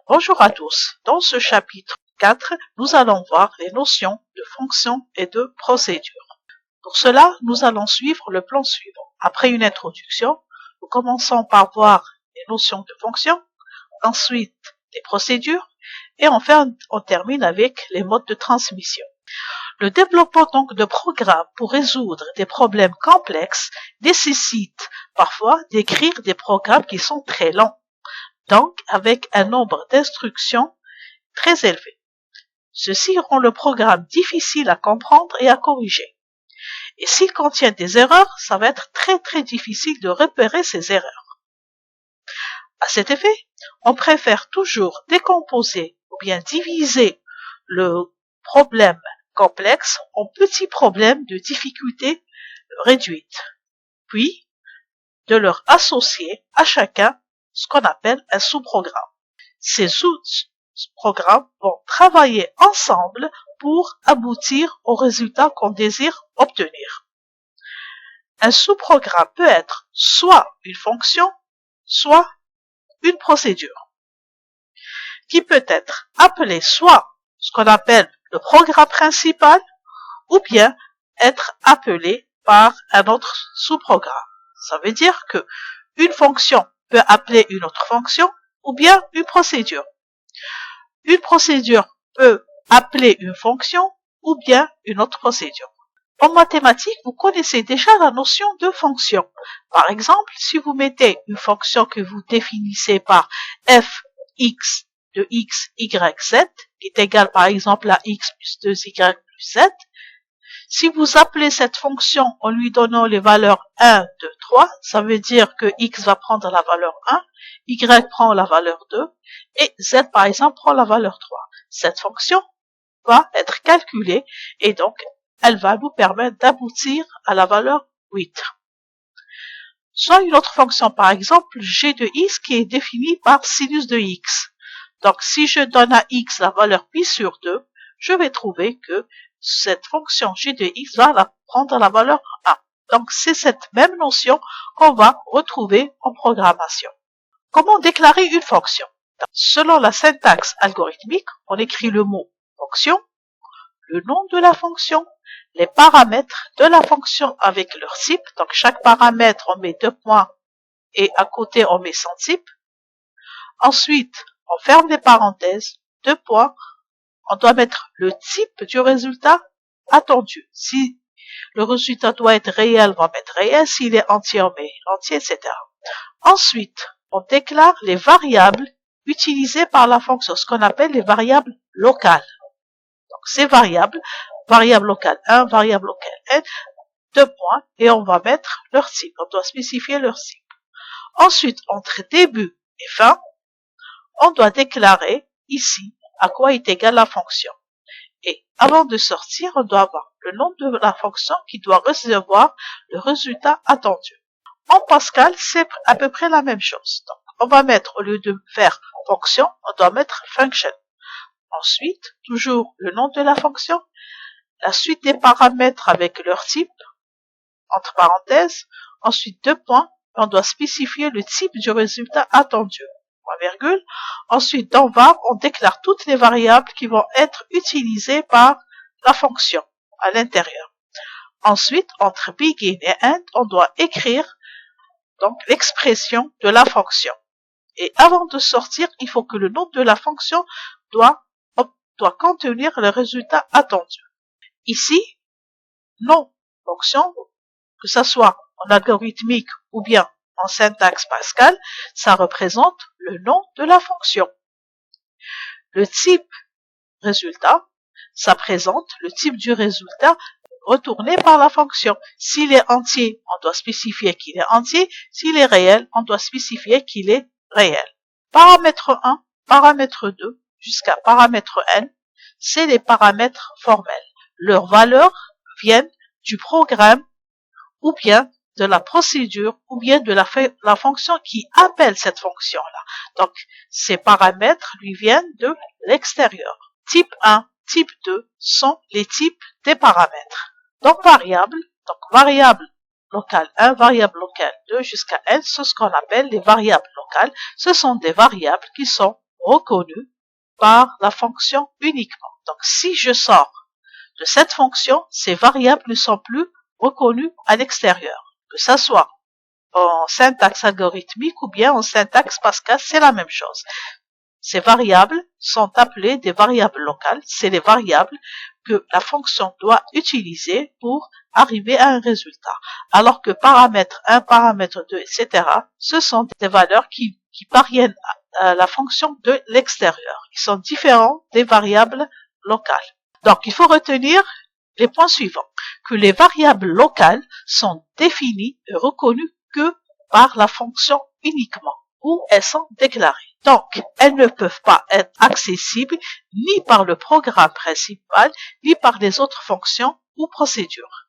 Bonjour à tous. Dans ce chapitre 4, nous allons voir les notions de fonction et de procédure. Pour cela, nous allons suivre le plan suivant. Après une introduction, nous commençons par voir les notions de fonction, ensuite les procédures, et enfin on termine avec les modes de transmission. Le développement donc de programmes pour résoudre des problèmes complexes nécessite parfois d'écrire des programmes qui sont très longs, donc avec un nombre d'instructions très élevé. Ceci rend le programme difficile à comprendre et à corriger. Et s'il contient des erreurs, ça va être très difficile de repérer ces erreurs. À cet effet, on préfère toujours décomposer ou bien diviser le problème complexe en petits problèmes de difficulté réduite, puis de leur associer à chacun ce qu'on appelle un sous-programme. Ces sous-programmes vont travailler ensemble pour aboutir au résultat qu'on désire obtenir. Un sous-programme peut être soit une fonction, soit une procédure, qui peut être appelée soit ce qu'on appelle le programme principal, ou bien être appelé par un autre sous-programme. Ça veut dire que une fonction peut appeler une autre fonction, ou bien une procédure. Une procédure peut appeler une fonction, ou bien une autre procédure. En mathématiques, vous connaissez déjà la notion de fonction. Par exemple, si vous mettez une fonction que vous définissez par f(x) de x, y, z, qui est égale par exemple à x plus 2y plus z, si vous appelez cette fonction en lui donnant les valeurs 1, 2, 3, ça veut dire que x va prendre la valeur 1, y prend la valeur 2, et z par exemple prend la valeur 3. Cette fonction va être calculée et donc elle va nous permettre d'aboutir à la valeur 8. Soit une autre fonction, par exemple g de x qui est définie par sinus de x. Donc si je donne à x la valeur pi sur 2, je vais trouver que cette fonction g de x va prendre la valeur 1. Donc c'est cette même notion qu'on va retrouver en programmation. Comment déclarer une fonction? Selon la syntaxe algorithmique, on écrit le mot fonction, le nom de la fonction, les paramètres de la fonction avec leur type. Donc chaque paramètre, on met 2 points et à côté, on met son type. Ensuite, on ferme les parenthèses, 2 points. On doit mettre le type du résultat attendu. Si le résultat doit être réel, on va mettre réel. S'il est entier, on met entier, etc. Ensuite, on déclare les variables utilisées par la fonction, ce qu'on appelle les variables locales. Donc, ces variable locale 1, variable locale n, 2 points, et on va mettre leur type. On doit spécifier leur type. Ensuite, entre début et fin, on doit déclarer ici à quoi est égale la fonction. Et avant de sortir, on doit avoir le nom de la fonction qui doit recevoir le résultat attendu. En Pascal, c'est à peu près la même chose. Donc, on va mettre, au lieu de faire fonction, on doit mettre function. Ensuite, toujours le nom de la fonction, la suite des paramètres avec leur type, entre parenthèses, ensuite 2 points, on doit spécifier le type du résultat attendu. Point virgule. Ensuite, dans var, on déclare toutes les variables qui vont être utilisées par la fonction à l'intérieur. Ensuite, entre begin et end, on doit écrire donc l'expression de la fonction. Et avant de sortir, il faut que le nom de la fonction doit contenir le résultat attendu. Ici, nom fonction, que ce soit en algorithmique ou bien en syntaxe Pascal, ça représente le nom de la fonction. Le type résultat, ça présente le type du résultat retourné par la fonction. S'il est entier, on doit spécifier qu'il est entier. S'il est réel, on doit spécifier qu'il est réel. Paramètre 1, paramètre 2, jusqu'à paramètre n, c'est les paramètres formels. Leurs valeurs viennent du programme ou bien de la procédure ou bien de la fonction qui appelle cette fonction-là. Donc, ces paramètres lui viennent de l'extérieur. Type 1, type 2 sont les types des paramètres. Donc, variable locale 1, variable locale 2 jusqu'à n, c'est ce qu'on appelle les variables locales. Ce sont des variables qui sont reconnus par la fonction uniquement. Donc, si je sors de cette fonction, ces variables ne sont plus reconnues à l'extérieur. Que ça soit en syntaxe algorithmique ou bien en syntaxe Pascal, c'est la même chose. Ces variables sont appelées des variables locales. C'est les variables que la fonction doit utiliser pour arriver à un résultat. Alors que paramètre 1, paramètre 2, etc., ce sont des valeurs qui parviennent à la fonction de l'extérieur, qui sont différentes des variables locales. Donc, il faut retenir les points suivants. Que les variables locales sont définies et reconnues que par la fonction uniquement, où elles sont déclarées. Donc, elles ne peuvent pas être accessibles ni par le programme principal, ni par les autres fonctions ou procédures.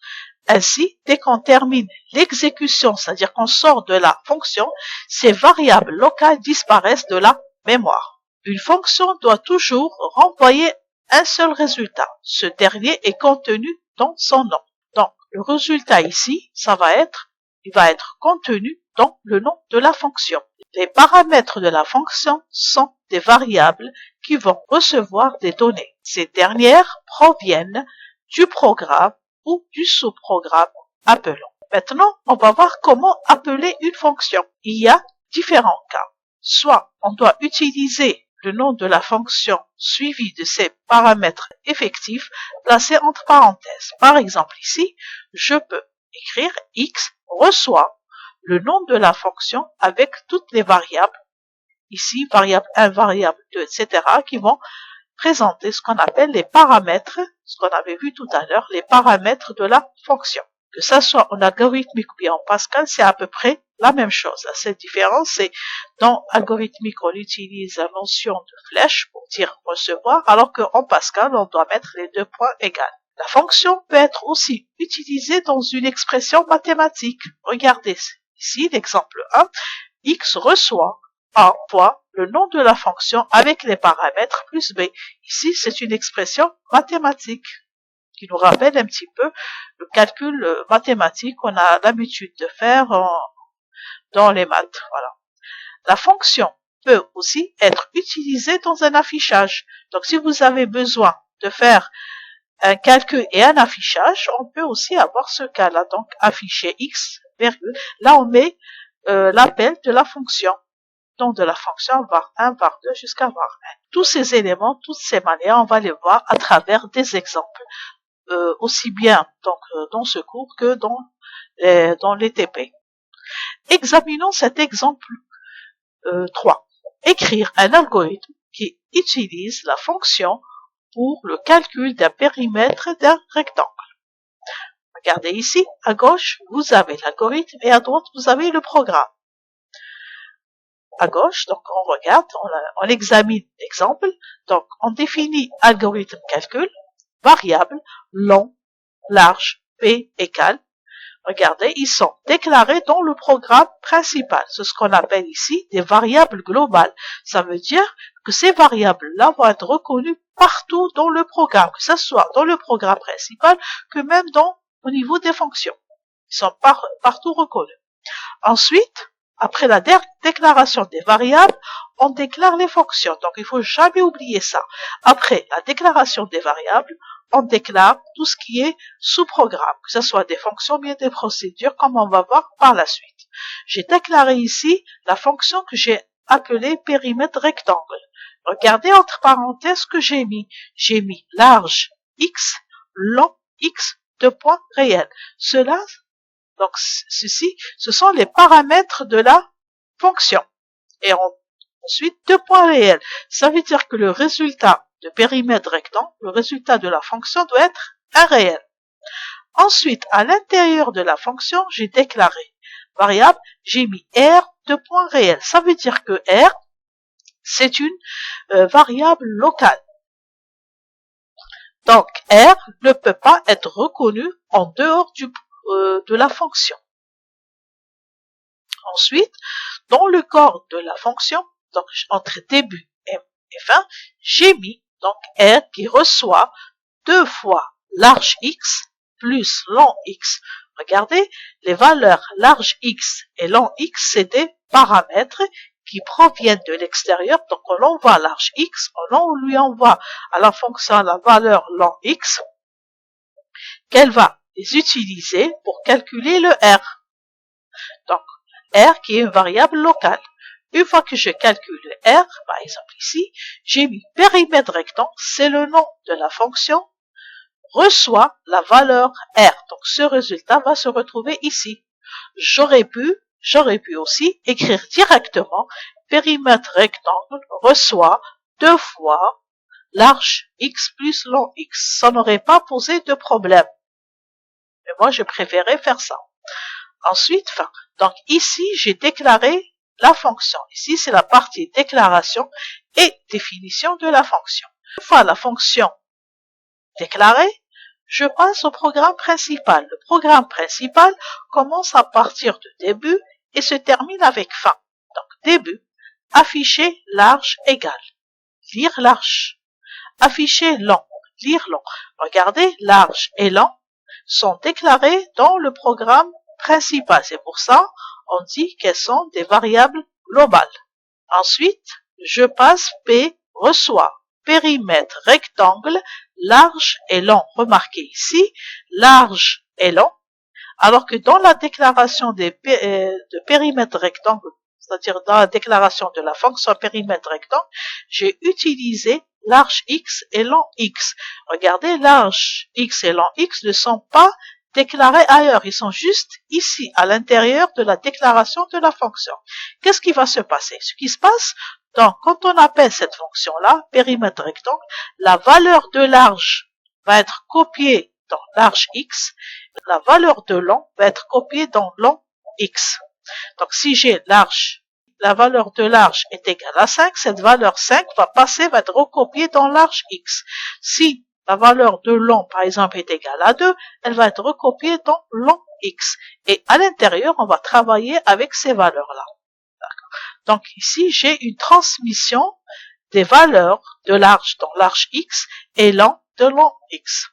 Ainsi, dès qu'on termine l'exécution, c'est-à-dire qu'on sort de la fonction, ces variables locales disparaissent de la mémoire. Une fonction doit toujours renvoyer un seul résultat. Ce dernier est contenu dans son nom. Donc, le résultat ici, il va être contenu dans le nom de la fonction. Les paramètres de la fonction sont des variables qui vont recevoir des données. Ces dernières proviennent du programme ou du sous-programme appelant. Maintenant, on va voir comment appeler une fonction. Il y a différents cas. Soit on doit utiliser le nom de la fonction suivi de ses paramètres effectifs placés entre parenthèses. Par exemple ici, je peux écrire x reçoit le nom de la fonction avec toutes les variables, ici variable 1, variable 2, etc., qui vont présenter ce qu'on appelle les paramètres, ce qu'on avait vu tout à l'heure, les paramètres de la fonction. Que ça soit en algorithmique ou bien en Pascal, c'est à peu près la même chose. La seule différence, c'est dans algorithmique, on utilise la notion de flèche pour dire recevoir, alors qu'en Pascal, on doit mettre les deux points égaux. La fonction peut être aussi utilisée dans une expression mathématique. Regardez ici l'exemple 1. X reçoit A fois le nom de la fonction avec les paramètres plus B. Ici, c'est une expression mathématique qui nous rappelle un petit peu le calcul mathématique qu'on a l'habitude de faire dans les maths. Voilà. La fonction peut aussi être utilisée dans un affichage. Donc, si vous avez besoin de faire un calcul et un affichage, on peut aussi avoir ce cas-là. Donc, afficher x, virgule. Là, on met l'appel de la fonction. Donc, de la fonction var 1, var 2 jusqu'à var 1. Tous ces éléments, toutes ces manières, on va les voir à travers des exemples. Aussi bien donc, dans ce cours que dans les TP. Examinons cet exemple 3. Écrire un algorithme qui utilise la fonction pour le calcul d'un périmètre d'un rectangle. Regardez ici, à gauche, vous avez l'algorithme et à droite, vous avez le programme. À gauche, donc on regarde, on examine l'exemple. Donc, on définit algorithme calcul, variable, long, large, p égale. Regardez, ils sont déclarés dans le programme principal. C'est ce qu'on appelle ici des variables globales. Ça veut dire que ces variables-là vont être reconnues partout dans le programme, que ce soit dans le programme principal, que même au niveau des fonctions. Ils sont partout reconnus. Ensuite, après la déclaration des variables, on déclare les fonctions. Donc, il faut jamais oublier ça. Après la déclaration des variables, on déclare tout ce qui est sous-programme, que ce soit des fonctions ou bien des procédures, comme on va voir par la suite. J'ai déclaré ici la fonction que j'ai appelée périmètre rectangle. Regardez entre parenthèses ce que j'ai mis. J'ai mis large x, long x, deux points réels. Donc, ce sont les paramètres de la fonction. Et ensuite, deux points réels. Ça veut dire que le résultat de périmètre rectangle, le résultat de la fonction doit être un réel. Ensuite, à l'intérieur de la fonction, j'ai déclaré variable, j'ai mis R de points réels. Ça veut dire que R, c'est une variable locale. Donc, R ne peut pas être reconnu en dehors de la fonction. Ensuite, dans le corps de la fonction, donc entre début et fin, j'ai mis donc R qui reçoit 2 fois large x plus long x. Regardez, les valeurs large x et long x, c'est des paramètres qui proviennent de l'extérieur, donc on envoie large x, on lui envoie à la fonction la valeur long x, qu'elle va les utiliser pour calculer le R. Donc, R qui est une variable locale. Une fois que je calcule le R, par exemple ici, j'ai mis périmètre rectangle, c'est le nom de la fonction, reçoit la valeur R. Donc, ce résultat va se retrouver ici. J'aurais pu aussi écrire directement périmètre rectangle reçoit 2 fois large x plus long x. Ça n'aurait pas posé de problème. Mais moi, je préférais faire ça. Ensuite, donc ici, j'ai déclaré la fonction. Ici, c'est la partie déclaration et définition de la fonction. Une fois la fonction déclarée, je passe au programme principal. Le programme principal commence à partir du début et se termine avec fin. Donc, début, afficher large égal, lire large, afficher long, lire long. Regardez, large et long sont déclarés dans le programme principal. C'est pour ça on dit qu'elles sont des variables globales. Ensuite, je passe P, reçoit, périmètre rectangle, large et long. Remarquez ici, large et long, alors que dans la déclaration de périmètre rectangle, c'est-à-dire dans la déclaration de la fonction périmètre rectangle, j'ai utilisé large x et long x. Regardez, large x et long x ne sont pas déclarés ailleurs, ils sont juste ici, à l'intérieur de la déclaration de la fonction. Qu'est-ce qui va se passer? Ce qui se passe, donc, quand on appelle cette fonction-là, périmètre rectangle, la valeur de large va être copiée dans large x, la valeur de long va être copiée dans long x. Donc, si j'ai large, la valeur de large est égale à 5, cette valeur 5 va être recopiée dans large x. Si la valeur de long, par exemple, est égale à 2, elle va être recopiée dans long x. Et à l'intérieur, on va travailler avec ces valeurs-là. Donc ici, j'ai une transmission des valeurs de large dans large x et long de long x.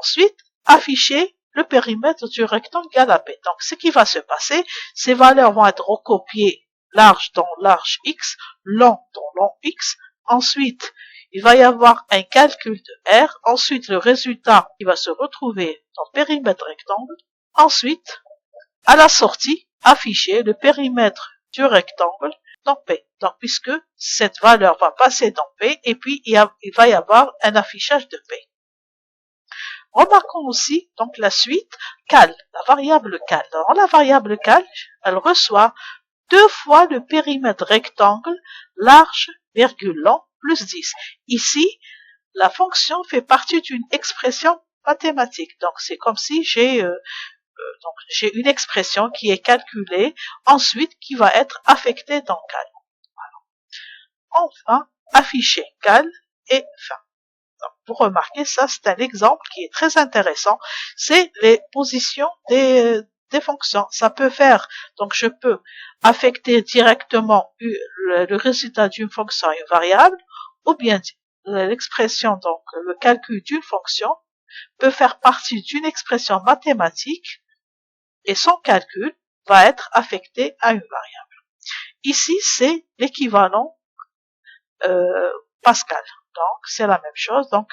Ensuite, afficher le périmètre du rectangle galapé. Donc, ce qui va se passer, ces valeurs vont être recopiées large dans large x, long dans long x. Ensuite, il va y avoir un calcul de R. Ensuite, le résultat qui va se retrouver dans périmètre rectangle. Ensuite, à la sortie, afficher le périmètre du rectangle dans P. Donc, puisque cette valeur va passer dans P, et puis il va y avoir un affichage de P. Remarquons aussi, donc, la suite, cal, la variable cal. Dans la variable cal, elle reçoit 2 fois le périmètre rectangle large, virgule long, plus 10. Ici, la fonction fait partie d'une expression mathématique. Donc, c'est comme si j'ai une expression qui est calculée, ensuite qui va être affectée dans cal. Voilà. Enfin, afficher cal et fin. Donc, pour remarquer, ça c'est un exemple qui est très intéressant. C'est les positions des fonctions. Ça peut faire, donc je peux affecter directement le résultat d'une fonction à une variable, ou bien l'expression, donc le calcul d'une fonction, peut faire partie d'une expression mathématique et son calcul va être affecté à une variable. Ici, c'est l'équivalent Pascal. Donc, c'est la même chose. Donc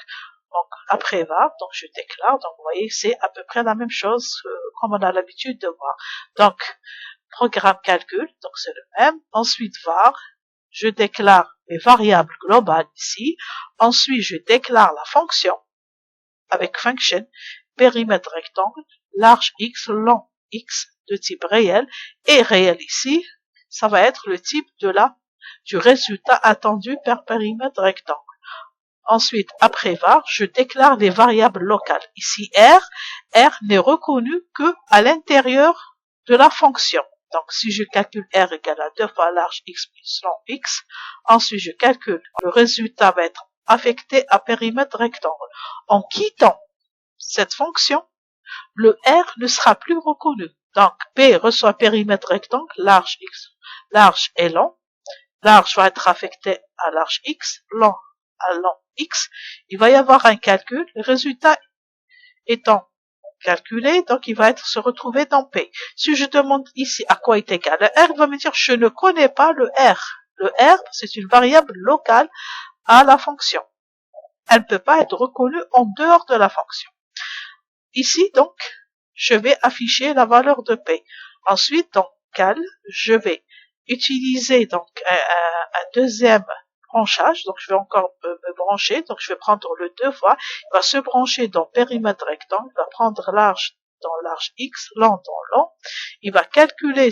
après var, donc je déclare. Donc, vous voyez, c'est à peu près la même chose comme on a l'habitude de voir. Donc, programme calcul, donc c'est le même. Ensuite, var, je déclare les variables globales ici. Ensuite, je déclare la fonction avec function, périmètre rectangle, large x, long x de type réel. Et réel ici, ça va être le type du résultat attendu par périmètre rectangle. Ensuite, après var, je déclare les variables locales. Ici, R n'est reconnu que à l'intérieur de la fonction. Donc, si je calcule R égale à 2 fois large x plus long x, ensuite je calcule, le résultat va être affecté à périmètre rectangle. En quittant cette fonction, le R ne sera plus reconnu. Donc, P reçoit périmètre rectangle, large x, large et long. Large va être affecté à large x, long à long x. Il va y avoir un calcul. Le résultat étant calculer, donc il va se retrouver dans P. Si je demande ici à quoi est égal le R, il va me dire je ne connais pas le R. Le R, c'est une variable locale à la fonction. Elle ne peut pas être reconnue en dehors de la fonction. Ici, donc, je vais afficher la valeur de P. Ensuite, dans cal, je vais utiliser donc un deuxième branchage, donc je vais encore me brancher, donc je vais prendre le 2 fois, il va se brancher dans périmètre rectangle, il va prendre large dans large X, long dans long, il va calculer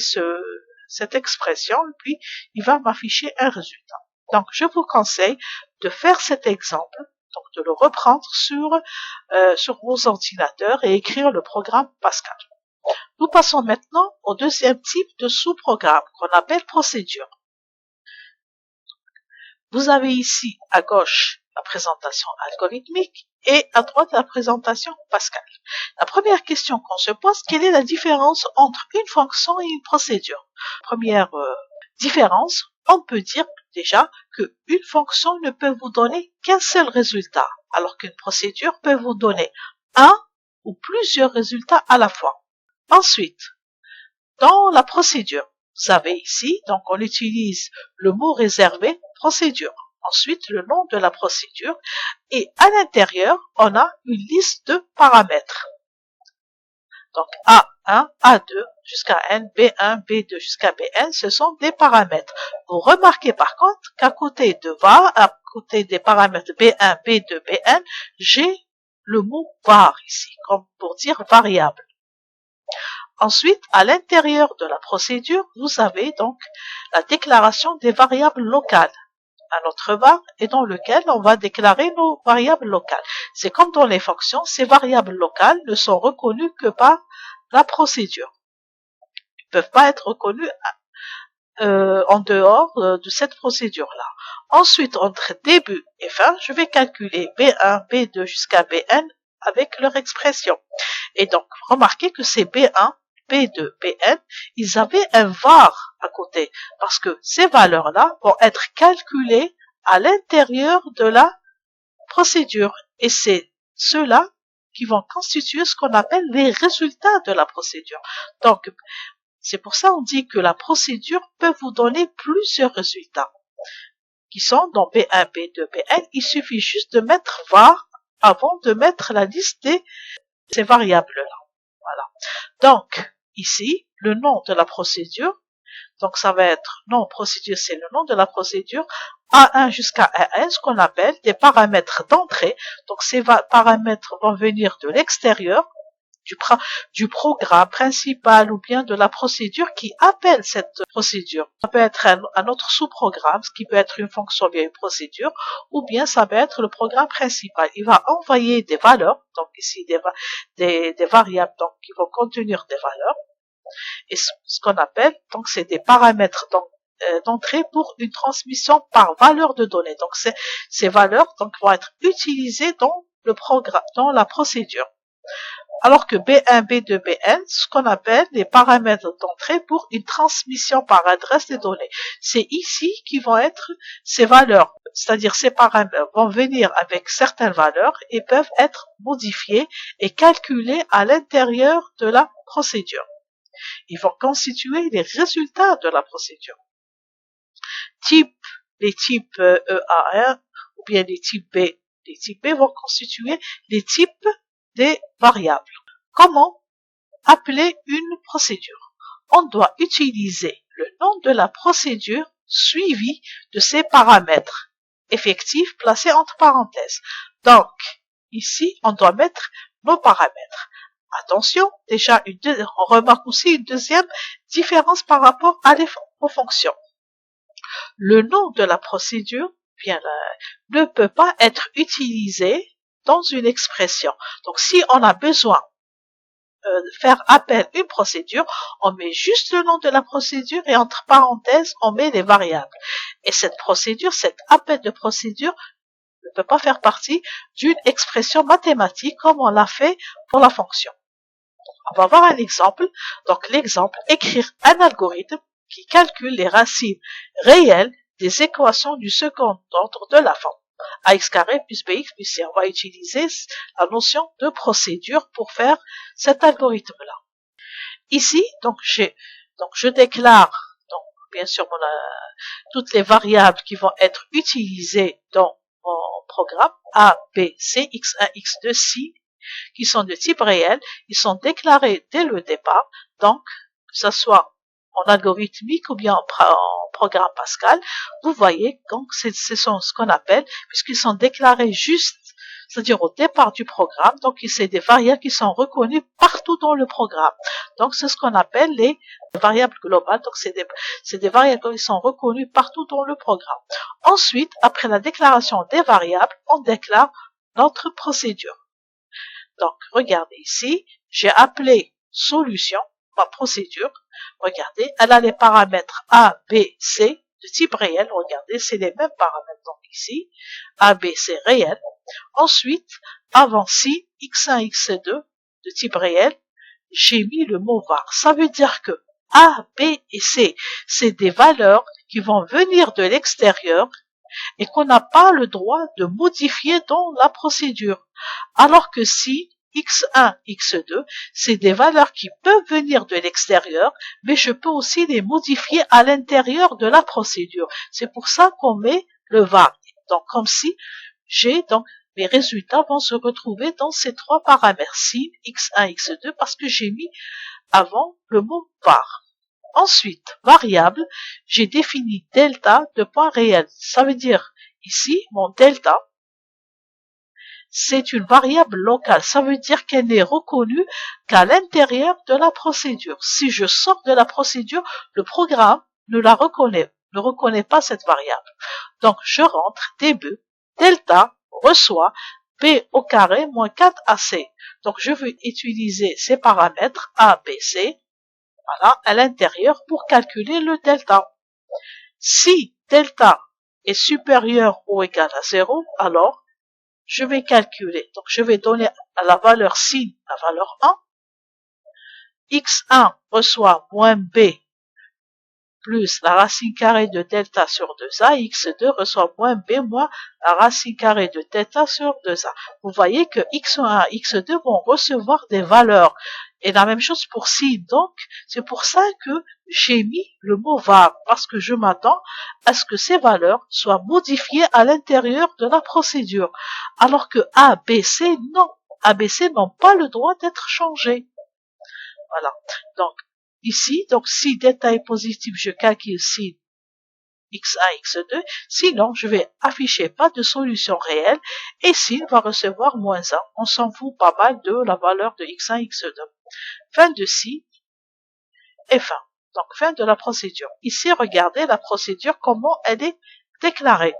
cette expression, puis il va m'afficher un résultat. Donc je vous conseille de faire cet exemple, donc de le reprendre sur vos ordinateurs et écrire le programme Pascal. Nous passons maintenant au deuxième type de sous-programme qu'on appelle procédure. Vous avez ici à gauche la présentation algorithmique et à droite la présentation Pascal. La première question qu'on se pose, quelle est la différence entre une fonction et une procédure? Première différence, on peut dire déjà qu'une fonction ne peut vous donner qu'un seul résultat, alors qu'une procédure peut vous donner un ou plusieurs résultats à la fois. Ensuite, dans la procédure, vous savez ici, donc on utilise le mot réservé, procédure. Ensuite, le nom de la procédure. Et à l'intérieur, on a une liste de paramètres. Donc A1, A2 jusqu'à N, B1, B2 jusqu'à Bn, ce sont des paramètres. Vous remarquez par contre qu'à côté de var, à côté des paramètres B1, B2, Bn, j'ai le mot var ici, comme pour dire variable. Ensuite, à l'intérieur de la procédure, vous avez donc la déclaration des variables locales. Un autre var et dans lequel on va déclarer nos variables locales. C'est comme dans les fonctions, ces variables locales ne sont reconnues que par la procédure. Ils ne peuvent pas être reconnues en dehors de cette procédure-là. Ensuite, entre début et fin, je vais calculer B1, B2 jusqu'à Bn avec leur expression. Et donc, remarquez que c'est B1, B2, Bn, ils avaient un var à côté, parce que ces valeurs-là vont être calculées à l'intérieur de la procédure. Et c'est ceux-là qui vont constituer ce qu'on appelle les résultats de la procédure. Donc, c'est pour ça qu'on dit que la procédure peut vous donner plusieurs résultats, qui sont dans B1, B2, Bn. Il suffit juste de mettre var avant de mettre la liste de ces variables-là. Voilà. Donc, ici, le nom de la procédure, donc ça va être, nom procédure, c'est le nom de la procédure, A1 jusqu'à AN, ce qu'on appelle des paramètres d'entrée. Donc ces paramètres vont venir de l'extérieur, du programme principal ou bien de la procédure qui appelle cette procédure. Ça peut être un autre sous-programme, ce qui peut être une fonction bien une procédure, ou bien ça peut être le programme principal. Il va envoyer des valeurs, donc ici des variables donc, qui vont contenir des valeurs, et ce qu'on appelle, donc c'est des paramètres d'entrée pour une transmission par valeur de données. Donc ces valeurs donc, vont être utilisées dans le programme, dans la procédure. Alors que B1, B2, Bn, ce qu'on appelle des paramètres d'entrée pour une transmission par adresse des données. C'est ici qui vont être ces valeurs, c'est-à-dire ces paramètres vont venir avec certaines valeurs et peuvent être modifiés et calculés à l'intérieur de la procédure. Ils vont constituer les résultats de la procédure. Les types EA1 ou bien les types B vont constituer les types des variables. Comment appeler une procédure? On doit utiliser le nom de la procédure suivi de ses paramètres effectifs placés entre parenthèses. Donc, ici, on doit mettre nos paramètres. Attention, déjà, on remarque aussi une deuxième différence par rapport aux fonctions. Le nom de la procédure ne peut pas être utilisé dans une expression. Donc, si on a besoin de faire appel à une procédure, on met juste le nom de la procédure et entre parenthèses, on met les variables. Et cette procédure, cet appel de procédure, ne peut pas faire partie d'une expression mathématique comme on l'a fait pour la fonction. On va voir un exemple. Donc, l'exemple, écrire un algorithme qui calcule les racines réelles des équations du second ordre de la forme. ax carré plus bx plus c. On va utiliser la notion de procédure pour faire cet algorithme-là. Ici, donc je déclare, donc bien sûr, toutes les variables qui vont être utilisées dans mon programme, A, B, C, x1, x2, c, qui sont de type réel, ils sont déclarés dès le départ, donc que ce soit en algorithmique ou bien en programme Pascal, vous voyez, donc ce sont ce qu'on appelle, puisqu'ils sont déclarés juste, c'est-à-dire au départ du programme, donc c'est des variables qui sont reconnues partout dans le programme. Donc c'est ce qu'on appelle les variables globales, donc c'est des variables qui sont reconnues partout dans le programme. Ensuite, après la déclaration des variables, on déclare notre procédure. Donc, regardez ici, j'ai appelé solution, ma procédure. Regardez, elle a les paramètres A, B, C de type réel. Regardez, c'est les mêmes paramètres. Donc ici, A, B, C réel. Ensuite, avant ci, x1, x2 de type réel, j'ai mis le mot var. Ça veut dire que A, B et C, c'est des valeurs qui vont venir de l'extérieur et qu'on n'a pas le droit de modifier dans la procédure. Alors que si x1, x2, c'est des valeurs qui peuvent venir de l'extérieur, mais je peux aussi les modifier à l'intérieur de la procédure. C'est pour ça qu'on met le var. Donc, comme si mes résultats vont se retrouver dans ces trois paramètres, sin, x1, x2, parce que j'ai mis avant le mot var. Ensuite, variable, j'ai défini delta de point réel. Ça veut dire, ici, mon delta, c'est une variable locale. Ça veut dire qu'elle n'est reconnue qu'à l'intérieur de la procédure. Si je sors de la procédure, le programme ne reconnaît pas cette variable. Donc, je rentre début, delta reçoit b au carré moins 4ac. Donc, je veux utiliser ces paramètres a, b, c, voilà, à l'intérieur pour calculer le delta. Si delta est supérieur ou égal à 0, alors je vais calculer. Donc je vais donner à la valeur sin la valeur 1. x1 reçoit moins b plus la racine carrée de delta sur 2a, x2 reçoit moins b moins la racine carrée de delta sur 2a. Vous voyez que x1 et x2 vont recevoir des valeurs. Et la même chose pour sin. Donc, c'est pour ça que j'ai mis le mot var, parce que je m'attends à ce que ces valeurs soient modifiées à l'intérieur de la procédure. Alors que A, B, C, non. A, B, C n'ont pas le droit d'être changés. Voilà. Donc, ici, donc si delta est positif, je calcule sin x1, x2. Sinon, je vais afficher pas de solution réelle et sin va recevoir moins 1. On s'en fout pas mal de la valeur de x1, x2. Fin de ci et fin. Donc, fin de la procédure. Ici, regardez la procédure, comment elle est déclarée.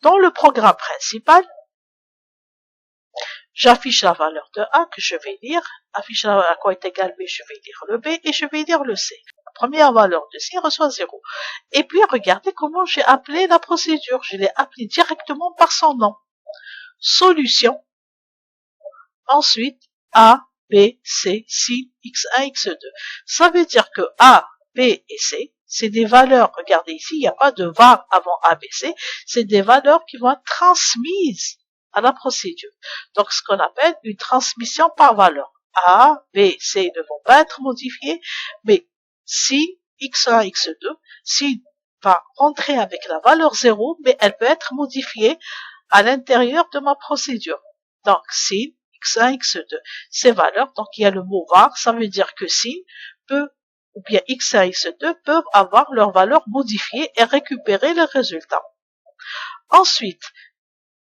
Dans le programme principal, j'affiche la valeur de A que je vais lire, affiche à quoi est égal B, je vais lire le B et je vais lire le C. La première valeur de C reçoit 0. Et puis, regardez comment j'ai appelé la procédure. Je l'ai appelée directement par son nom. Solution. Ensuite, A, B, C, sin, x1, x2. Ça veut dire que A, B et C, c'est des valeurs, regardez ici, il n'y a pas de var avant A, B, C, c'est des valeurs qui vont être transmises à la procédure. Donc, ce qu'on appelle une transmission par valeur. A, B, C ne vont pas être modifiés, mais si x1, x2, si va rentrer avec la valeur 0, mais elle peut être modifiée à l'intérieur de ma procédure. Donc, sin, x1, x2. Ces valeurs, donc il y a le mot var, ça veut dire que sin peut, ou bien x1, x2 peuvent avoir leur valeur modifiée et récupérer le résultat. Ensuite,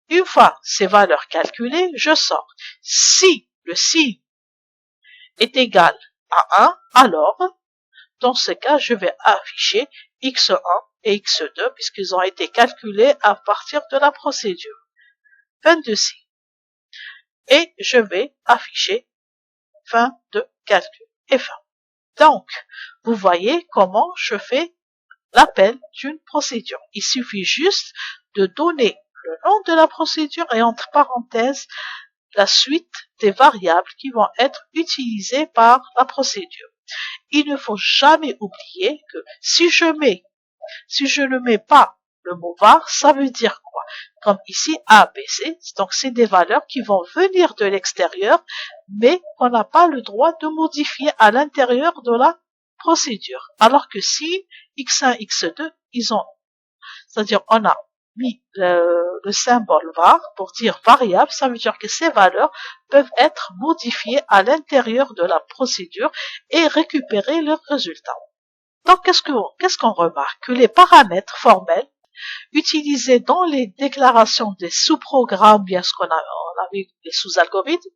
une fois ces valeurs calculées, je sors. Si le sin est égal à 1, alors, dans ce cas, je vais afficher x1 et x2 puisqu'ils ont été calculés à partir de la procédure. Fin de ci. Et je vais afficher fin de calcul et fin. Donc, vous voyez comment je fais l'appel d'une procédure. Il suffit juste de donner le nom de la procédure et entre parenthèses la suite des variables qui vont être utilisées par la procédure. Il ne faut jamais oublier que si je ne mets pas le mot var, ça veut dire quoi? comme ici A, B, C. Donc c'est des valeurs qui vont venir de l'extérieur, mais qu'on n'a pas le droit de modifier à l'intérieur de la procédure. Alors que si x1, x2, ils ont, c'est-à-dire on a mis le symbole var pour dire variable, ça veut dire que ces valeurs peuvent être modifiées à l'intérieur de la procédure et récupérer le résultat. Donc qu'est-ce qu'on remarque? Que les paramètres formels utilisés dans les déclarations des sous-programmes, bien ce qu'on a vu les sous-algorithmes,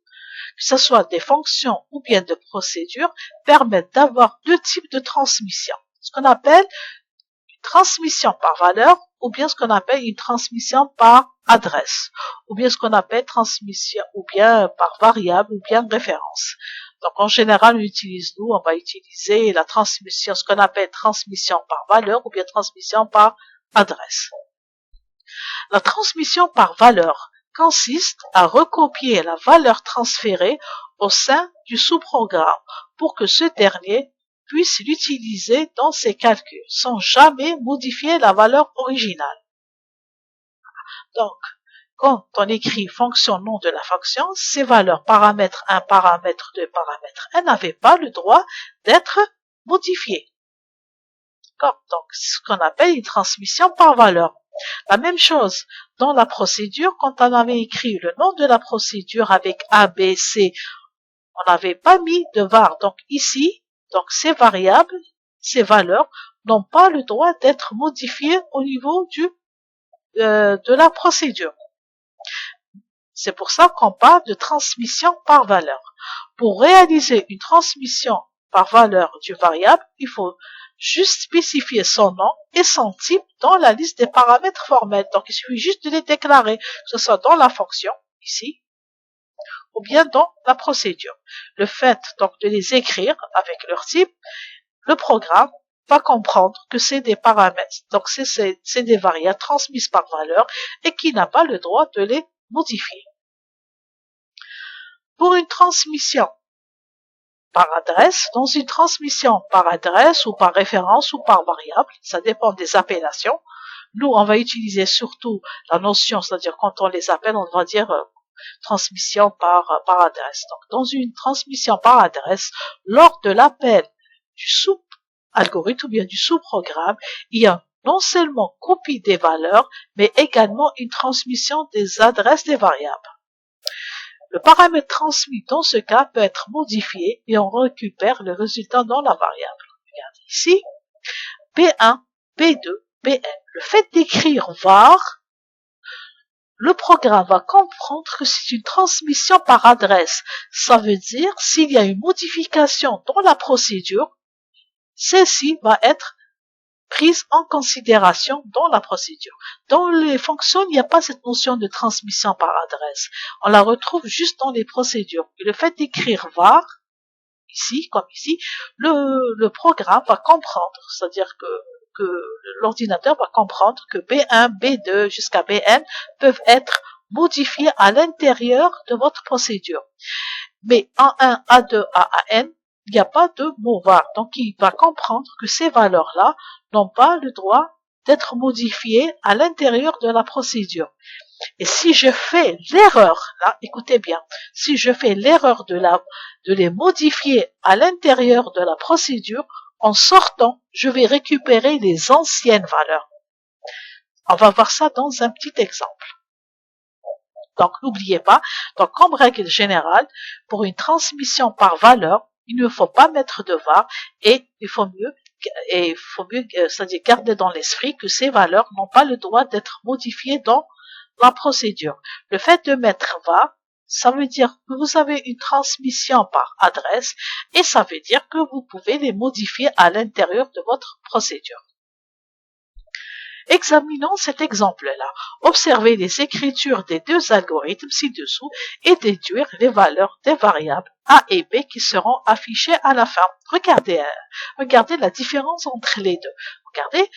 que ce soit des fonctions ou bien de procédures, permettent d'avoir deux types de transmission. Ce qu'on appelle une transmission par valeur ou bien ce qu'on appelle une transmission par adresse ou bien ce qu'on appelle transmission ou bien par variable ou bien référence. Donc en général, on va utiliser la transmission, ce qu'on appelle transmission par valeur ou bien transmission par adresse. La transmission par valeur consiste à recopier la valeur transférée au sein du sous-programme pour que ce dernier puisse l'utiliser dans ses calculs sans jamais modifier la valeur originale. Donc, quand on écrit fonction nom de la fonction, ces valeurs paramètre 1, paramètre 2, paramètre 1 n'avaient pas le droit d'être modifiées. D'accord? Donc, ce qu'on appelle une transmission par valeur. La même chose dans la procédure, quand on avait écrit le nom de la procédure avec A, B, C, on n'avait pas mis de var. Donc ici, donc ces variables, ces valeurs n'ont pas le droit d'être modifiées au niveau de la procédure. C'est pour ça qu'on parle de transmission par valeur. Pour réaliser une transmission par valeur du variable, il faut juste spécifier son nom et son type dans la liste des paramètres formels. Donc, il suffit juste de les déclarer, que ce soit dans la fonction, ici, ou bien dans la procédure. Le fait donc de les écrire avec leur type, le programme va comprendre que c'est des paramètres. Donc, c'est des variables transmises par valeur et qui n'a pas le droit de les modifier. Pour une transmission par adresse, dans une transmission par adresse ou par référence ou par variable, ça dépend des appellations. Nous, on va utiliser surtout la notion, c'est-à-dire quand on les appelle, on va dire transmission par adresse. Donc, dans une transmission par adresse, lors de l'appel du sous-algorithme ou bien du sous-programme, il y a non seulement copie des valeurs, mais également une transmission des adresses des variables. Le paramètre transmis dans ce cas peut être modifié et on récupère le résultat dans la variable. Regardez ici, B1, B2, Bn. Le fait d'écrire var, le programme va comprendre que c'est une transmission par adresse. Ça veut dire, s'il y a une modification dans la procédure, celle-ci va être prise en considération dans la procédure. Dans les fonctions, il n'y a pas cette notion de transmission par adresse. On la retrouve juste dans les procédures. Et le fait d'écrire var, ici, comme ici, le programme va comprendre, c'est-à-dire que l'ordinateur va comprendre que B1, B2 jusqu'à Bn peuvent être modifiés à l'intérieur de votre procédure. Mais A1, A2, AN, il n'y a pas de mot var. Donc, il va comprendre que ces valeurs-là n'ont pas le droit d'être modifiées à l'intérieur de la procédure. Et si je fais l'erreur, là, écoutez bien, si je fais l'erreur de les modifier à l'intérieur de la procédure, en sortant, je vais récupérer les anciennes valeurs. On va voir ça dans un petit exemple. Donc, n'oubliez pas, donc, comme règle générale, pour une transmission par valeur, il ne faut pas mettre de var et il faut mieux, c'est-à-dire garder dans l'esprit que ces valeurs n'ont pas le droit d'être modifiées dans la procédure. Le fait de mettre var, ça veut dire que vous avez une transmission par adresse et ça veut dire que vous pouvez les modifier à l'intérieur de votre procédure. Examinons cet exemple-là. Observez les écritures des deux algorithmes ci-dessous et déduire les valeurs des variables A et B qui seront affichées à la fin. Regardez la différence entre les deux. Regardez,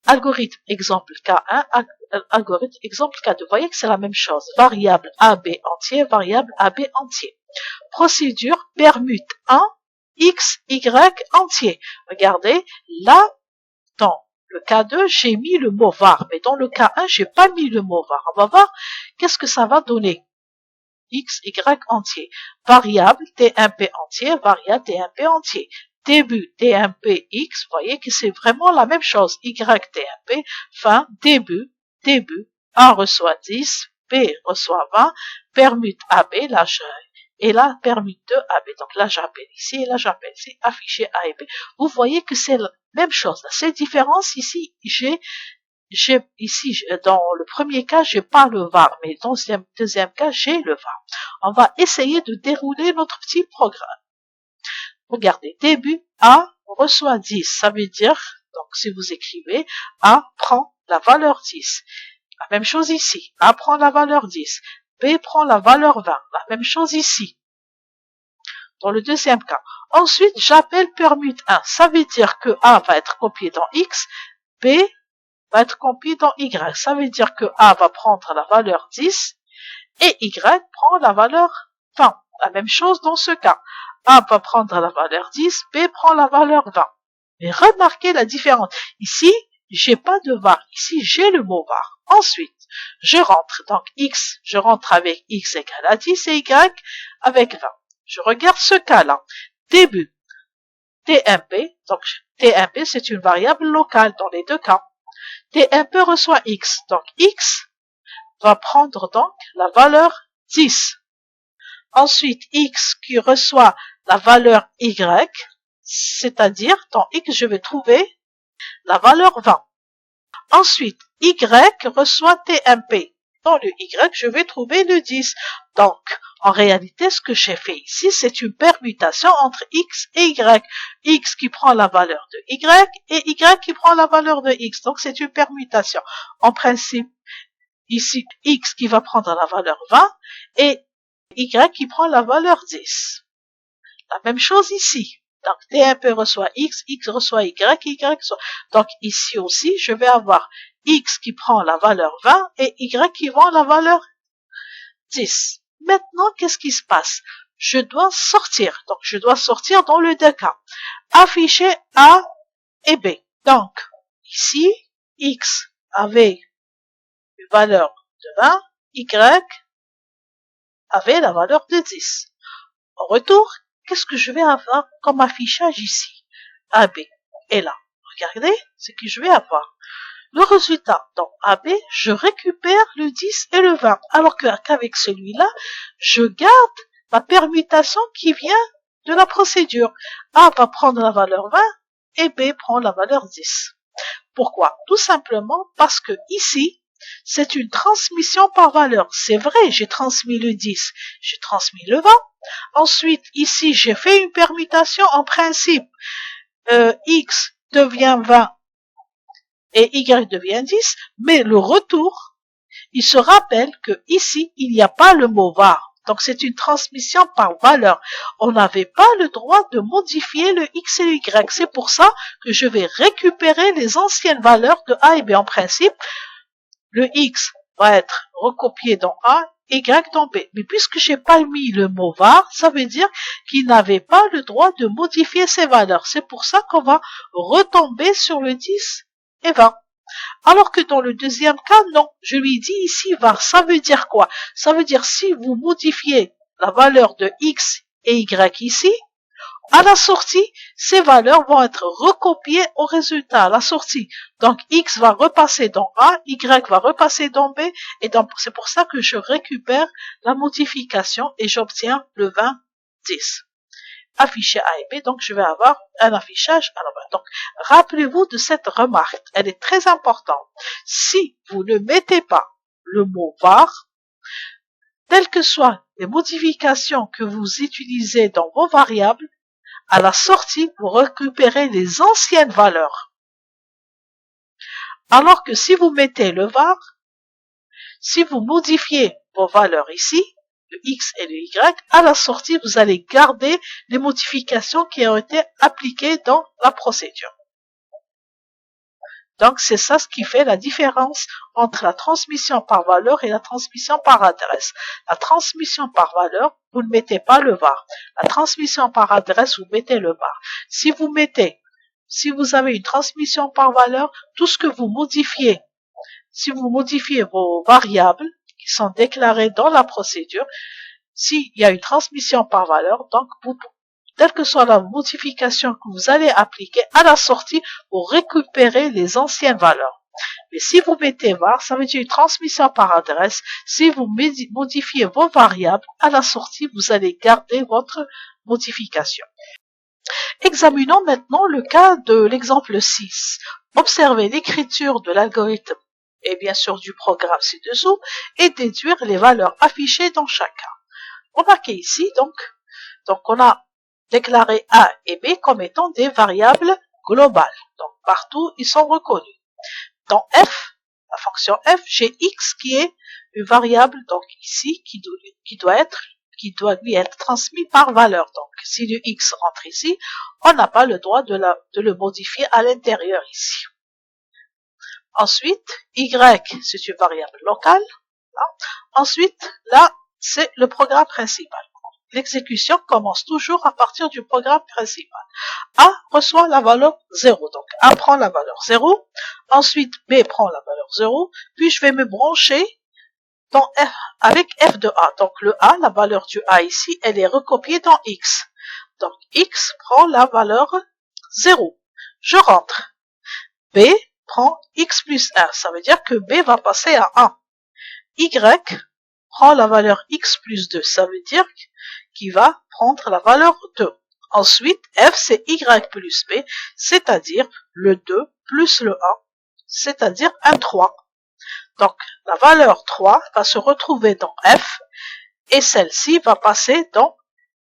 algorithme exemple K1, algorithme exemple K2. Vous voyez que c'est la même chose. Variable AB entier, variable AB entier. Procédure permute 1, X, Y entier. Regardez, là, dans le cas 2, j'ai mis le mot var, mais dans le cas 1, j'ai pas mis le mot var. On va voir qu'est-ce que ça va donner. X, Y entier. Variable T1P entier, variable T1P entier. Début T1P X, vous voyez que c'est vraiment la même chose. Y T1P, fin, début, A reçoit 10, B reçoit 20, permute AB, là et là permute de AB. Donc là j'appelle ici et là j'appelle ici, afficher A et B. Vous voyez que c'est la même chose. La seule différence ici, ici, dans le premier cas, j'ai pas le var, mais dans le deuxième cas, j'ai le var. On va essayer de dérouler notre petit programme. Regardez, début, A reçoit 10. Ça veut dire, donc si vous écrivez, A prend la valeur 10. La même chose ici. A prend la valeur 10. B prend la valeur 20. La même chose ici. Dans le deuxième cas. Ensuite, j'appelle permute 1. Ça veut dire que A va être copié dans X, B va être copié dans Y. Ça veut dire que A va prendre la valeur 10 et Y prend la valeur 20. La même chose dans ce cas. A va prendre la valeur 10, B prend la valeur 20. Mais remarquez la différence. Ici, j'ai pas de var. Ici, j'ai le mot var. Ensuite, je rentre. Donc, X, je rentre avec X égale à 10 et Y avec 20. Je regarde ce cas-là. Début. T1P. Donc, T1P, c'est une variable locale dans les deux cas. T1P reçoit X. Donc, X va prendre donc la valeur 10. Ensuite, X qui reçoit la valeur Y, c'est-à-dire dans X, je vais trouver la valeur 20. Ensuite, Y reçoit T1P. Dans le Y, je vais trouver le 10. Donc, en réalité, ce que j'ai fait ici, c'est une permutation entre X et Y. X qui prend la valeur de Y et Y qui prend la valeur de X. Donc, c'est une permutation. En principe, ici, X qui va prendre la valeur 20 et Y qui prend la valeur 10. La même chose ici. Donc, T1P reçoit X, X reçoit Y, Y reçoit. Donc, ici aussi, je vais avoir X qui prend la valeur 20 et Y qui prend la valeur 10. Maintenant, qu'est-ce qui se passe? Je dois sortir. Donc, je dois sortir dans le deux cas. Afficher A et B. Donc, ici, X avait une valeur de 20, Y avait la valeur de 10. En retour, qu'est-ce que je vais avoir comme affichage ici? AB est là. Regardez ce que je vais avoir. Le résultat dans AB, je récupère le 10 et le 20. Alors qu'avec celui-là, je garde la permutation qui vient de la procédure. A va prendre la valeur 20 et B prend la valeur 10. Pourquoi? Tout simplement parce que ici, c'est une transmission par valeur. C'est vrai, j'ai transmis le 10, j'ai transmis le 20. Ensuite, ici, j'ai fait une permutation en principe. X devient 20 et Y devient 10, mais le retour, il se rappelle que ici, il n'y a pas le mot var. Donc, c'est une transmission par valeur. On n'avait pas le droit de modifier le X et le Y. C'est pour ça que je vais récupérer les anciennes valeurs de A et B. En principe, le X va être recopié dans A, Y dans B. Mais puisque j'ai pas mis le mot var, ça veut dire qu'il n'avait pas le droit de modifier ces valeurs. C'est pour ça qu'on va retomber sur le 10 et 20. Alors que dans le deuxième cas, non. Je lui dis ici var. Ça veut dire quoi? Ça veut dire si vous modifiez la valeur de X et Y ici, à la sortie, ces valeurs vont être recopiées au résultat, à la sortie. Donc, X va repasser dans A, Y va repasser dans B, et donc c'est pour ça que je récupère la modification et j'obtiens le 20, 10. Afficher A et B, donc je vais avoir un affichage à l'envers. Donc, rappelez-vous de cette remarque, elle est très importante. Si vous ne mettez pas le mot var, telles que soient les modifications que vous utilisez dans vos variables, à la sortie, vous récupérez les anciennes valeurs. Alors que si vous mettez le var, si vous modifiez vos valeurs ici, le X et le Y, à la sortie, vous allez garder les modifications qui ont été appliquées dans la procédure. Donc, c'est ça ce qui fait la différence entre la transmission par valeur et la transmission par adresse. La transmission par valeur, vous ne mettez pas le var. La transmission par adresse, vous mettez le var. Si vous mettez si vous avez une transmission par valeur, tout ce que vous modifiez, si vous modifiez vos variables qui sont déclarées dans la procédure, s'il y a une transmission par valeur, donc quelle que soit la modification que vous allez appliquer à la sortie, vous récupérez les anciennes valeurs. Mais si vous mettez var, ça veut dire une transmission par adresse. Si vous modifiez vos variables, à la sortie, vous allez garder votre modification. Examinons maintenant le cas de l'exemple 6. Observez l'écriture de l'algorithme et bien sûr du programme ci-dessous et déduire les valeurs affichées dans chacun. Remarquez ici, donc on a déclaré A et B comme étant des variables globales. Donc partout, ils sont reconnus. Dans f, la fonction f, j'ai x qui est une variable, donc ici, qui doit lui être transmis par valeur. Donc si le x rentre ici, on n'a pas le droit de le modifier à l'intérieur ici. Ensuite, y, c'est une variable locale. Ensuite, là, c'est le programme principal. L'exécution commence toujours à partir du programme principal. A reçoit la valeur 0. Donc A prend la valeur 0. Ensuite, B prend la valeur 0. Puis je vais me brancher dans F, avec f de A. Donc le A, la valeur du A ici, elle est recopiée dans X. Donc X prend la valeur 0. Je rentre. B prend X plus 1. Ça veut dire que B va passer à 1. Y prend la valeur X plus 2. Ça veut dire qu'il va prendre la valeur 2. Ensuite, F c'est Y plus B, c'est-à-dire le 2 plus le 1, c'est-à-dire un 3. Donc, la valeur 3 va se retrouver dans F et celle-ci va passer dans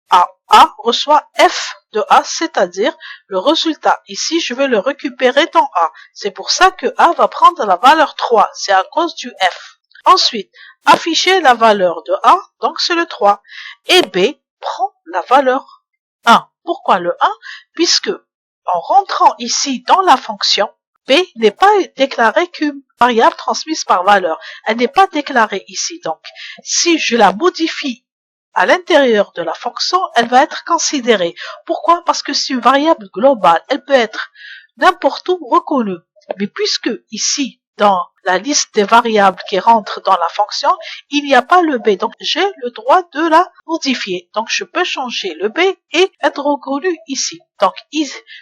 A. A reçoit F de A, c'est-à-dire le résultat. Ici, je vais le récupérer dans A. C'est pour ça que A va prendre la valeur 3. C'est à cause du F. Ensuite, afficher la valeur de A, donc c'est le 3. Et B prend la valeur 1. Pourquoi le 1? Puisque, en rentrant ici dans la fonction, B n'est pas déclarée qu'une variable transmise par valeur. Elle n'est pas déclarée ici. Donc, si je la modifie à l'intérieur de la fonction, elle va être considérée. Pourquoi? Parce que c'est une variable globale. Elle peut être n'importe où reconnue. Mais puisque ici, dans la liste des variables qui rentrent dans la fonction, il n'y a pas le B. Donc, j'ai le droit de la modifier. Donc, je peux changer le B et être reconnu ici. Donc,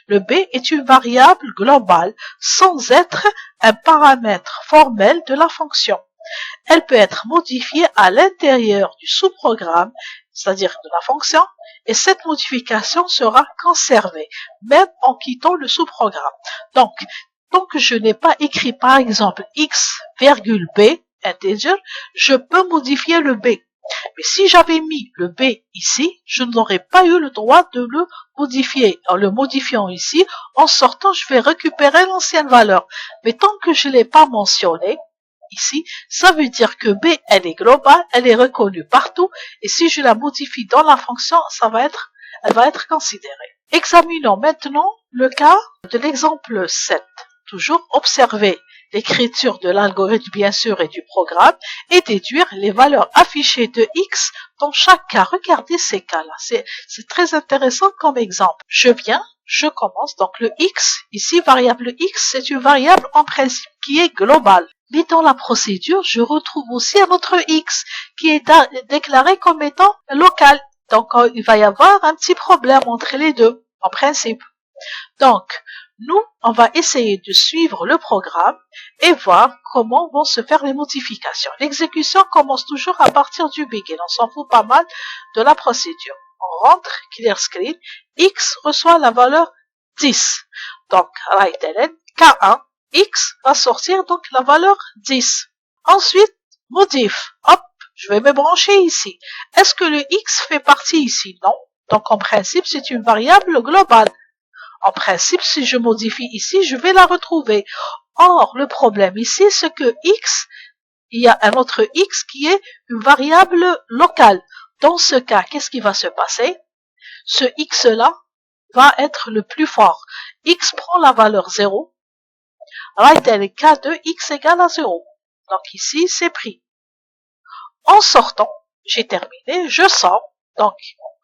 le B est une variable globale sans être un paramètre formel de la fonction. Elle peut être modifiée à l'intérieur du sous-programme, c'est-à-dire de la fonction, et cette modification sera conservée, même en quittant le sous-programme. Donc, tant que je n'ai pas écrit par exemple x, B, integer, je peux modifier le B. Mais si j'avais mis le B ici, je n'aurais pas eu le droit de le modifier. En le modifiant ici, en sortant, je vais récupérer l'ancienne valeur. Mais tant que je ne l'ai pas mentionné, ici, ça veut dire que B, elle est globale, elle est reconnue partout, et si je la modifie dans la fonction, elle va être considérée. Examinons maintenant le cas de l'exemple 7. Toujours observer l'écriture de l'algorithme bien sûr et du programme et déduire les valeurs affichées de x dans chaque cas. Regardez ces cas-là, c'est très intéressant comme exemple. Je commence, donc le x, ici variable x, c'est une variable en principe qui est globale. Mais dans la procédure, je retrouve aussi un autre x qui est déclaré comme étant local. Donc il va y avoir un petit problème entre les deux, en principe. Donc, nous, on va essayer de suivre le programme et voir comment vont se faire les modifications. L'exécution commence toujours à partir du begin. On s'en fout pas mal de la procédure. On rentre, clear screen, x reçoit la valeur 10. Donc, write ln, K1, x va sortir donc la valeur 10. Ensuite, modif. Hop, je vais me brancher ici. Est-ce que le x fait partie ici? Non. Donc, en principe, c'est une variable globale. En principe, si je modifie ici, je vais la retrouver. Or, le problème ici, c'est que x, il y a un autre x qui est une variable locale. Dans ce cas, qu'est-ce qui va se passer? Ce x-là va être le plus fort. X prend la valeur 0. Write k de x égale à 0. Donc ici, c'est pris. En sortant, j'ai terminé, je sors. Donc,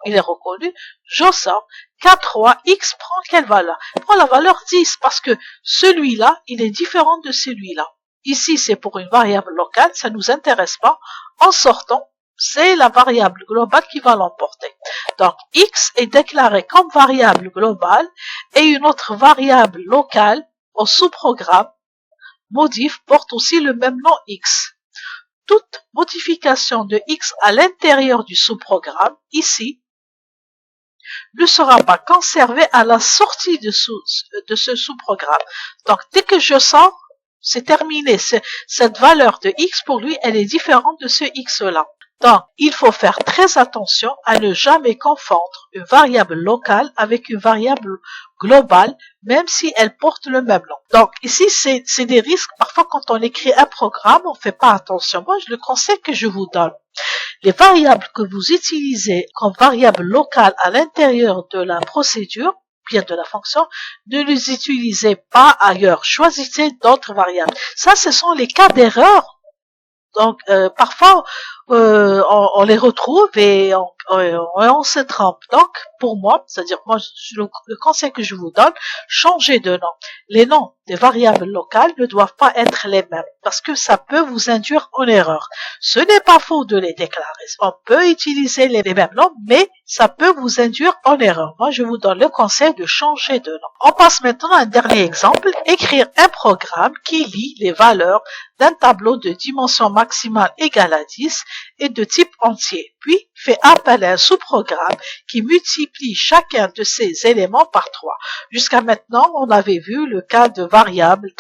il est reconnu. Je sors. K3, X prend quelle valeur? Prend la valeur 10 parce que celui-là, il est différent de celui-là. Ici, c'est pour une variable locale, ça nous intéresse pas. En sortant, c'est la variable globale qui va l'emporter. Donc, X est déclaré comme variable globale et une autre variable locale au sous-programme modif porte aussi le même nom X. Toute modification de X à l'intérieur du sous-programme, ici, ne sera pas conservée à la sortie de ce sous-programme. Donc, dès que je sors, c'est terminé. Cette valeur de X, pour lui, elle est différente de ce X-là. Donc, il faut faire très attention à ne jamais confondre une variable locale avec une variable globale, même si elle porte le même nom. Donc, ici, c'est des risques. Parfois, quand on écrit un programme, on ne fait pas attention. Moi, le conseil que je vous donne, les variables que vous utilisez comme variables locales à l'intérieur de la procédure, bien de la fonction, ne les utilisez pas ailleurs. Choisissez d'autres variables. Ça, ce sont les cas d'erreur. Donc, parfois, on les retrouve et on se trompe. Donc, pour moi, c'est-à-dire moi, le conseil que je vous donne, changez de nom. Les noms des variables locales ne doivent pas être les mêmes parce que ça peut vous induire en erreur. Ce n'est pas faux de les déclarer. On peut utiliser les mêmes noms, mais ça peut vous induire en erreur. Moi, je vous donne le conseil de changer de nom. On passe maintenant à un dernier exemple. Écrire un programme qui lit les valeurs d'un tableau de dimension maximale égale à 10 et de type entier, puis fait appel à un sous-programme qui multiplie chacun de ces éléments par 3. Jusqu'à maintenant, on avait vu le cas de variables,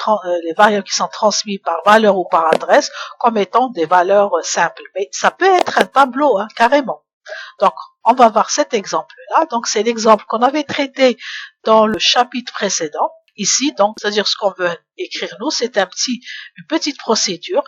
les variables qui sont transmises par valeur ou par adresse comme étant des valeurs simples. Mais ça peut être un tableau, hein, carrément. Donc, on va voir cet exemple-là. Donc, c'est l'exemple qu'on avait traité dans le chapitre précédent. Ici, donc, c'est-à-dire ce qu'on veut écrire nous, c'est une petite procédure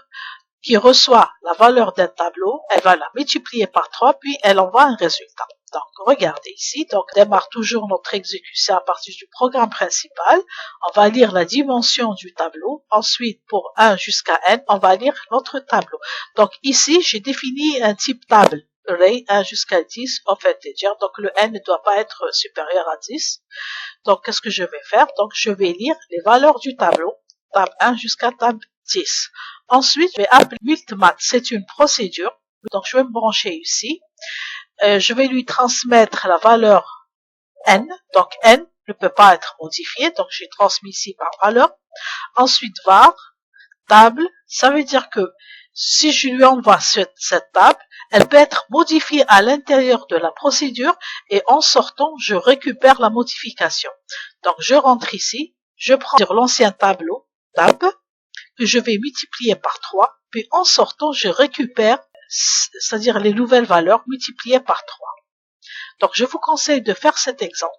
qui reçoit la valeur d'un tableau, elle va la multiplier par 3, puis elle envoie un résultat. Donc, regardez ici, donc démarre toujours notre exécution à partir du programme principal. On va lire la dimension du tableau. Ensuite, pour 1 jusqu'à n, on va lire notre tableau. Donc, ici, j'ai défini un type table. Array 1 jusqu'à 10 of integer. Donc, le n ne doit pas être supérieur à 10. Donc, qu'est-ce que je vais faire? Donc, je vais lire les valeurs du tableau, table 1 jusqu'à table 10. Ensuite, je vais appeler multmat. C'est une procédure. Donc, je vais me brancher ici. Je vais lui transmettre la valeur n. Donc, n ne peut pas être modifié. Donc, j'ai transmis ici par valeur. Ensuite, var, table. Ça veut dire que si je lui envoie cette table, elle peut être modifiée à l'intérieur de la procédure et en sortant, je récupère la modification. Donc, je rentre ici. Je prends sur l'ancien tableau, tab, que je vais multiplier par 3, puis en sortant, je récupère, c'est-à-dire les nouvelles valeurs multipliées par 3. Donc, je vous conseille de faire cet exemple.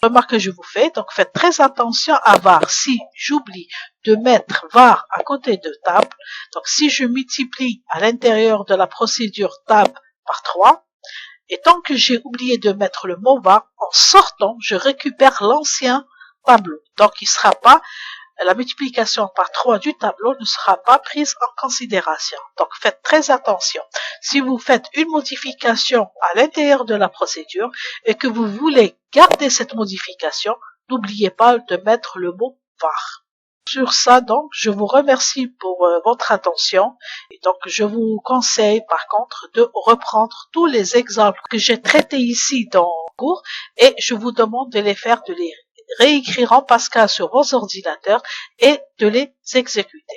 Remarque que je vous fais, donc faites très attention à var. Si j'oublie de mettre var à côté de tab, donc si je multiplie à l'intérieur de la procédure tab par 3, et tant que j'ai oublié de mettre le mot var, en sortant, je récupère l'ancien tableau. Donc, la multiplication par 3 du tableau ne sera pas prise en considération. Donc, faites très attention. Si vous faites une modification à l'intérieur de la procédure et que vous voulez garder cette modification, n'oubliez pas de mettre le mot var. Sur ça, donc, je vous remercie pour votre attention. Et donc, je vous conseille, par contre, de reprendre tous les exemples que j'ai traités ici dans le cours et je vous demande de les réécrire en Pascal sur vos ordinateurs et de les exécuter.